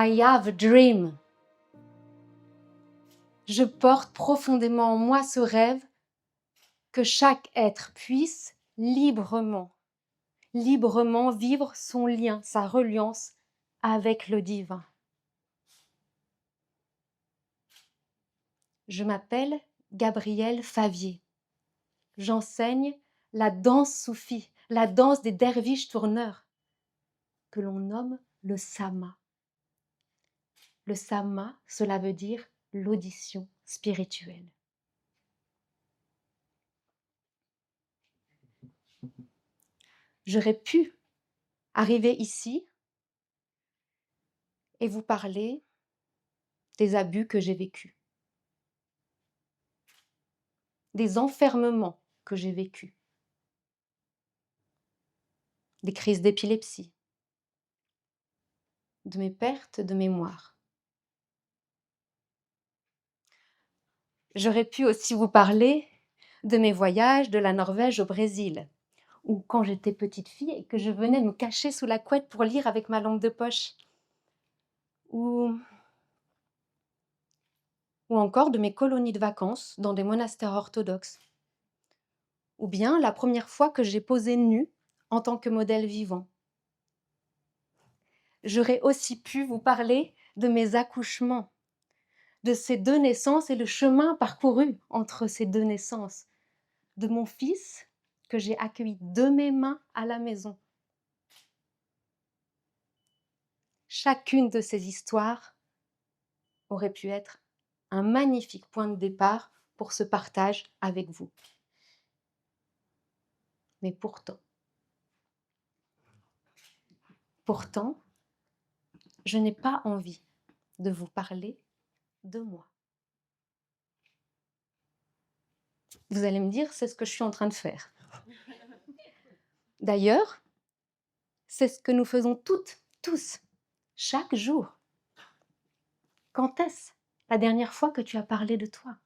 I have a dream. Je porte profondément en moi ce rêve que chaque être puisse librement vivre son lien, sa reliance avec le divin. Je m'appelle Gabrielle Favier. J'enseigne la danse soufie, la danse des derviches tourneurs, que l'on nomme le sama. Le sama, cela veut dire l'audition spirituelle. J'aurais pu arriver ici et vous parler des abus que j'ai vécus, des enfermements que j'ai vécus, des crises d'épilepsie, de mes pertes de mémoire. J'aurais pu aussi vous parler de mes voyages de la Norvège au Brésil, ou quand j'étais petite fille et que je venais me cacher sous la couette pour lire avec ma lampe de poche, ou encore de mes colonies de vacances dans des monastères orthodoxes, ou bien la première fois que j'ai posé nue en tant que modèle vivant. J'aurais aussi pu vous parler de mes accouchements, de ces 2 naissances et le chemin parcouru entre ces 2 naissances, de mon fils que j'ai accueilli de mes mains à la maison. Chacune de ces histoires aurait pu être un magnifique point de départ pour ce partage avec vous. Mais pourtant, je n'ai pas envie de vous parler de moi. Vous allez me dire, c'est ce que je suis en train de faire. D'ailleurs, c'est ce que nous faisons toutes, tous, chaque jour. Quand est-ce la dernière fois que tu as parlé de toi?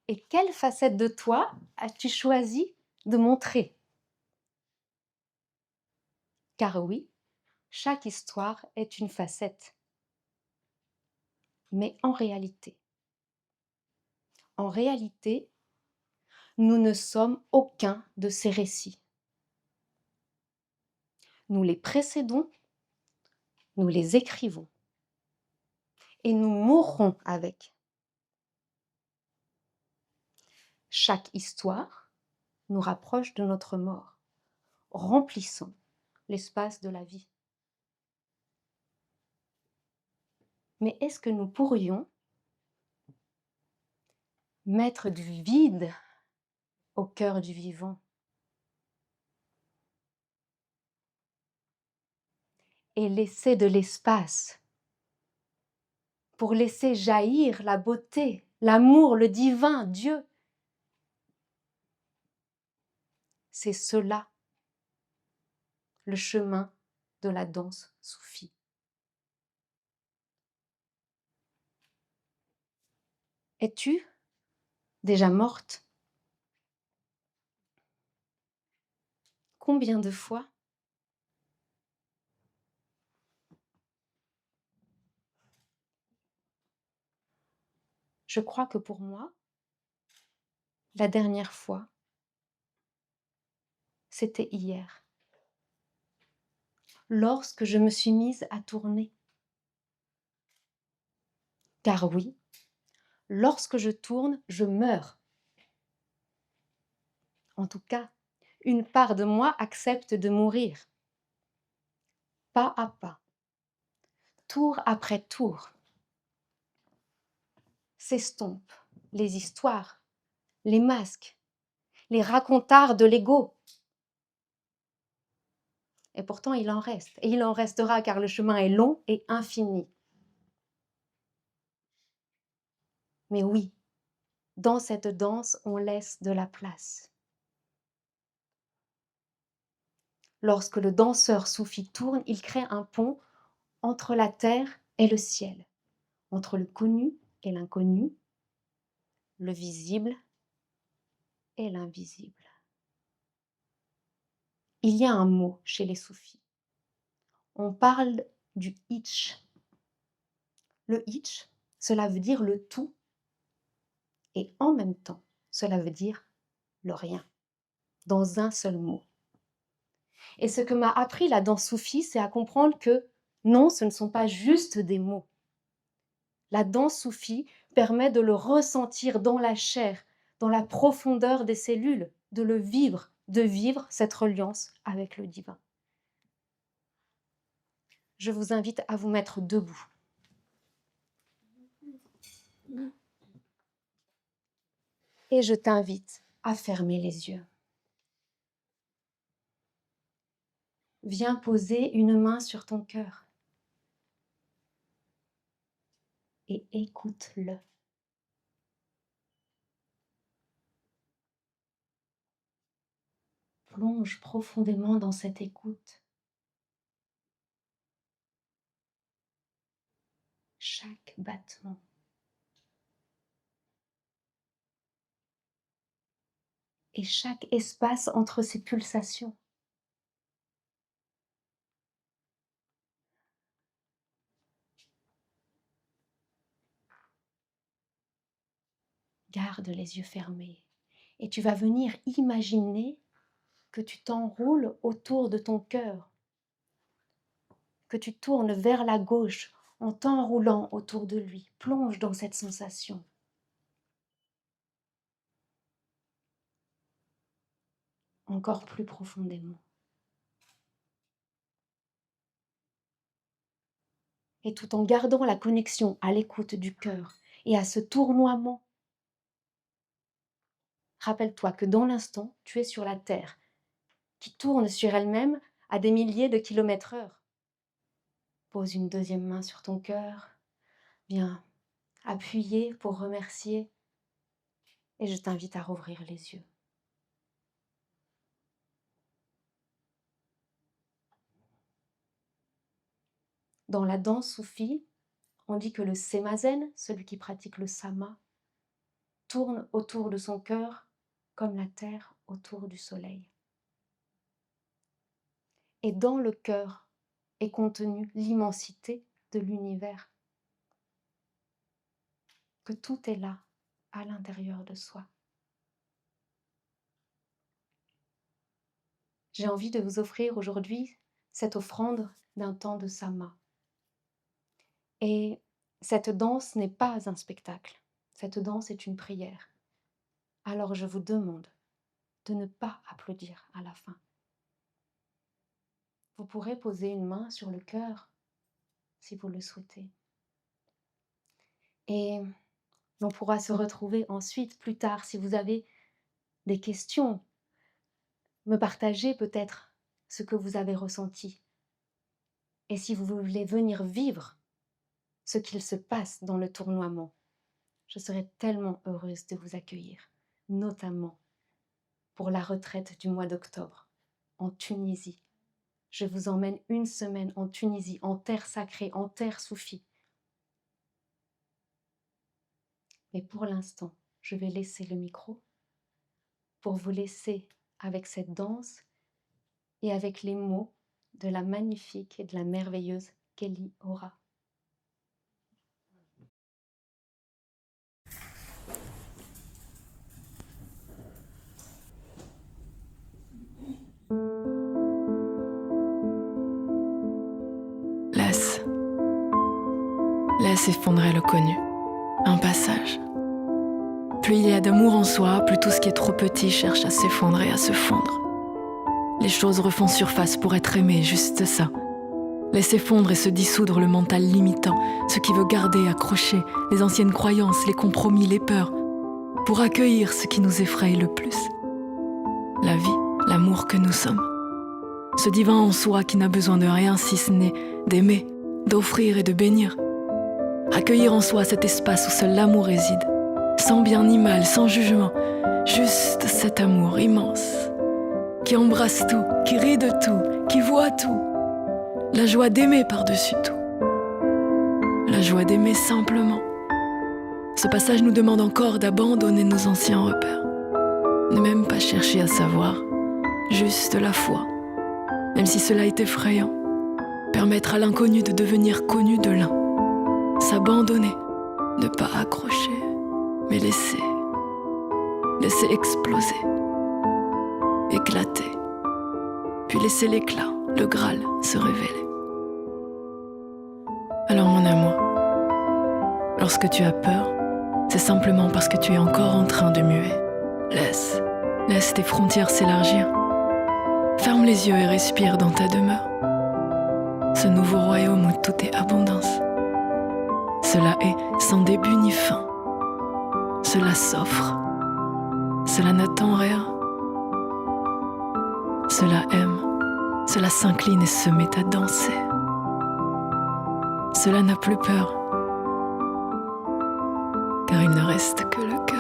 Et quelle facette de toi as-tu choisi de montrer? Car oui, chaque histoire est une facette. Mais en réalité, nous ne sommes aucun de ces récits. Nous les précédons, nous les écrivons et nous mourrons avec. Chaque histoire nous rapproche de notre mort, remplissant l'espace de la vie. Mais est-ce que nous pourrions mettre du vide au cœur du vivant et laisser de l'espace pour laisser jaillir la beauté, l'amour, le divin, Dieu? C'est cela, le chemin de la danse soufie. Es-tu déjà morte? Combien de fois? Je crois que pour moi, la dernière fois, c'était hier, lorsque je me suis mise à tourner. Car oui, lorsque je tourne, je meurs. En tout cas, une part de moi accepte de mourir, pas à pas, tour après tour. S'estompent les histoires, les masques, les racontards de l'ego. Et pourtant, il en reste, et il en restera car le chemin est long et infini. Mais oui, dans cette danse, on laisse de la place. Lorsque le danseur soufi tourne, il crée un pont entre la terre et le ciel, entre le connu et l'inconnu, le visible et l'invisible. Il y a un mot chez les soufis. on parle du hitch. Le hitch, cela veut dire le tout, et en même temps, cela veut dire le rien, dans un seul mot. Et ce que m'a appris la danse soufie, c'est à comprendre que non, ce ne sont pas juste des mots. La danse soufie permet de le ressentir dans la chair, dans la profondeur des cellules, de le vivre, de vivre cette reliance avec le divin. Je vous invite à vous mettre debout. Et je t'invite à fermer les yeux. Viens poser une main sur ton cœur et écoute-le. Plonge profondément dans cette écoute. Chaque battement. Et chaque espace entre ces pulsations. Garde les yeux fermés et tu vas venir imaginer que tu t'enroules autour de ton cœur, que tu tournes vers la gauche en t'enroulant autour de lui. Plonge dans cette sensation. Encore plus profondément. Et tout en gardant la connexion à l'écoute du cœur et à ce tournoiement, rappelle-toi que dans l'instant, tu es sur la Terre, qui tourne sur elle-même à des milliers de kilomètres/heure. Pose une deuxième main sur ton cœur, viens appuyer pour remercier, et je t'invite à rouvrir les yeux. Dans la danse soufie, on dit que le sémazen, celui qui pratique le sama, tourne autour de son cœur comme la terre autour du soleil. Et dans le cœur est contenue l'immensité de l'univers. Que tout est là, à l'intérieur de soi. J'ai envie de vous offrir aujourd'hui cette offrande d'un temps de sama. Et cette danse n'est pas un spectacle. Cette danse est une prière. Alors je vous demande de ne pas applaudir à la fin. Vous pourrez poser une main sur le cœur si vous le souhaitez. Et on pourra se retrouver ensuite, plus tard, si vous avez des questions, me partager peut-être ce que vous avez ressenti. Et si vous voulez venir vivre ce qu'il se passe dans le tournoiement, je serai tellement heureuse de vous accueillir, notamment pour la retraite du mois d'octobre, en Tunisie. Je vous emmène une semaine en Tunisie, en terre sacrée, en terre soufie. Mais pour l'instant, je vais laisser le micro pour vous laisser avec cette danse et avec les mots de la magnifique et de la merveilleuse Kelly Ora. Laisse effondrer le connu. Un passage. Plus il y a d'amour en soi, plus tout ce qui est trop petit cherche à s'effondrer, à se fondre. Les choses refont surface pour être aimées, juste ça. Laisser fondre et se dissoudre le mental limitant, ce qui veut garder, accrocher les anciennes croyances, les compromis, les peurs, pour accueillir ce qui nous effraie le plus. La vie, l'amour que nous sommes. Ce divin en soi qui n'a besoin de rien si ce n'est d'aimer, d'offrir et de bénir. Accueillir en soi cet espace où seul l'amour réside, sans bien ni mal, sans jugement, juste cet amour immense, qui embrasse tout, qui rit de tout, qui voit tout. La joie d'aimer par-dessus tout. La joie d'aimer simplement. Ce passage nous demande encore d'abandonner nos anciens repères. Ne même pas chercher à savoir, juste la foi, même si cela est effrayant. permettre à l'inconnu de devenir connu de l'un, s'abandonner, ne pas accrocher, mais laisser exploser, éclater, puis laisser l'éclat, le Graal, se révéler. Alors mon amour, lorsque tu as peur, c'est simplement parce que tu es encore en train de muer. Laisse tes frontières s'élargir. Ferme les yeux et respire dans ta demeure. Ce nouveau royaume où tout est abondance. Cela est sans début ni fin. Cela s'offre. Cela n'attend rien. Cela aime. Cela s'incline et se met à danser. Cela n'a plus peur, car il ne reste que le cœur.